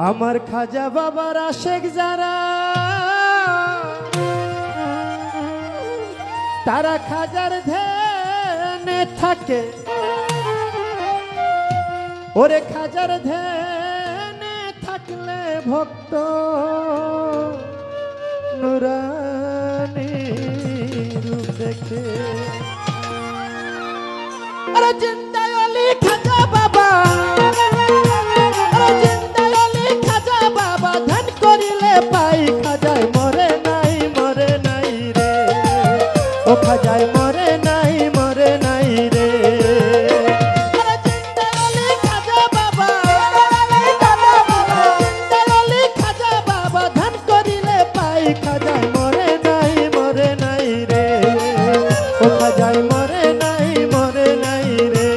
আমার খাজা বাবার আশেক যারা তারা খাজার ধ্যানে থাকে, ওরে খাজার ধ্যানে থাকলে ভক্ত নুরানি রূপ দেখে। আরে জিন্দা আলী খাজা বাবা, আরে জিন্দা আলী খাজা বাবা, ধ্যান করিলে পাই খাজায় মরে নাই রে, ও খাজায় মরে নাই রে। আরে জিন্দা আলী খাজা বাবা, জিন্দা আলী খাজা বাবা, ধ্যান করিলে পাই খাজায় মরে নাই রে, ও খাজায় মরে নাই রে।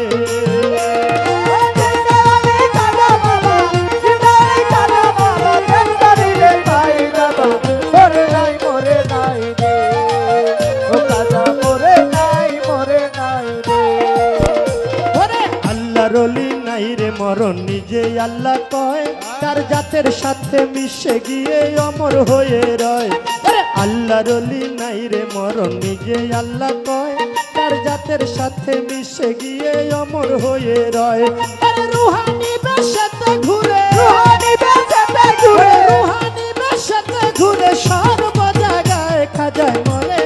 রলি নাই রে মরণ নিজে আল্লাহ কয়, তার জাতের সাথে মিশে গিয়ে অমর হয়ে রয়। আরে আল্লাহ রলি নাই রে মরণ নিজে আল্লাহ কয়, তার জাতের সাথে মিশে গিয়ে অমর হয়ে রয়। আরে রুহানি বেশাতে ঘুরে, রুহানি বেশাতে ঘুরে, রুহানি বেশাতে ঘুরে সর্ব জায়গায় খাজায় মরে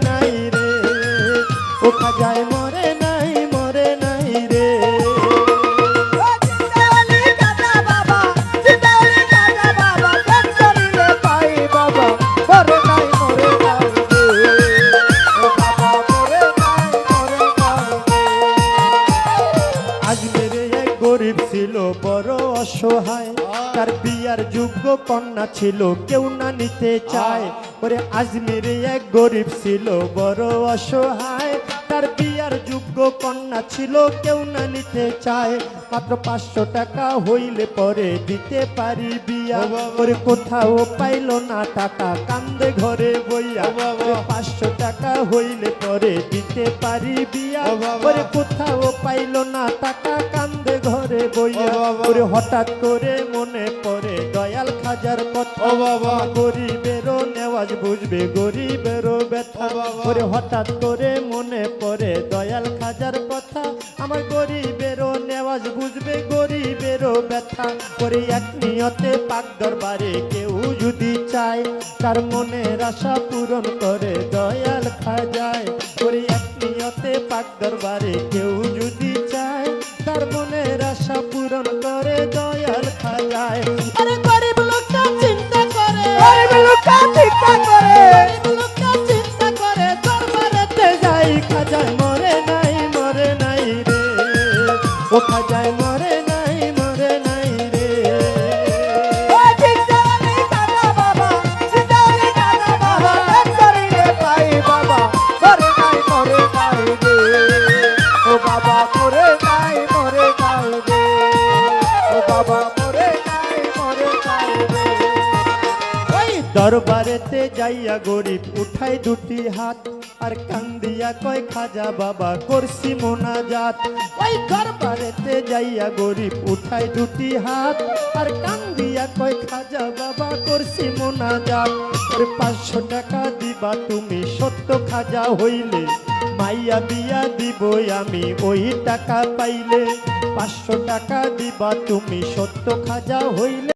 নাই রে, ও খাজায় মরে নাই রে। গরিব ছিল বড় অসহায়, তার বিয়ার যোগ্য কন্যা ছিল কেউ না নিতে চায়। ওরে আজমিরে এক গরিব ছিল বড় অসহায়, তার বিয়ার যোগ্য কন্যা ছিল কেউ না নিতে চায়। মাত্র 500 টাকা হইলে পরে দিতে পারি বিয়া, ওরে কোথাও পাইল না টাকা কান্দে ঘরে বইয়া। 500 টাকা হইলে পরে দিতে পারি বিয়া, ওরে কোথাও পাইল না টাকা কান্দে ঘরে বইয়া। ওরে হঠাৎ করে মনে পড়ে দয়াল খাজার কথা, গরিবেরও নেওয়াজ বুঝবে গরিবেরও ব্যথা। ওরে হঠাৎ করে মনে পড়ে দয়াল খাজার কথা, আমার গরিবেরও নেওয়াজ বুঝবে গরিবেরও ব্যথা। ওরে এক নিয়তে পাক দরবারে কেউ যদি চায়, তার মনের আশা পূরণ করে দয়াল খাজায়। ওরে এক নিয়তে পাক দরবারে কেউ যদি চায়, তার মনের আশা পূরণ করে দয়াল খাজায়। আরে গরিব লোকটা চিন্তা করে, গরিব লোকটা চিন্তা করে, গরিব লোকটা চিন্তা করে দরবারেতে যাই খাজায় মরে নাই রে, ও খাজায় মরে নাই রে। ও জিন্দা আলী খাজা বাবা, জিন্দা আলী খাজা বাবা, ধ্যান করিলে পাই বাবা মরে নাই রে, ও বাবা মরে নাই রে, ও বাবা মরে নাই রে। ওই দরবারেতে যাইয়া গরিব উঠাই দুটি হাত, আর কান্দিয়া কয় খাজা বাবা করছি মোনাজাত। ওই দরবারেতে যাইয়া গরিব উঠাই দুটি হাত, আর কান্দিয়া কয় খাজা বাবা করছি মোনাজাত। 500 টাকা দিবা তুমি সত্য খাজা হইলে, মাইয়া বিয়া দিব আমি ওই টাকা পাইলে। 500 টাকা দিবা তুমি সত্য খাজা হইলে।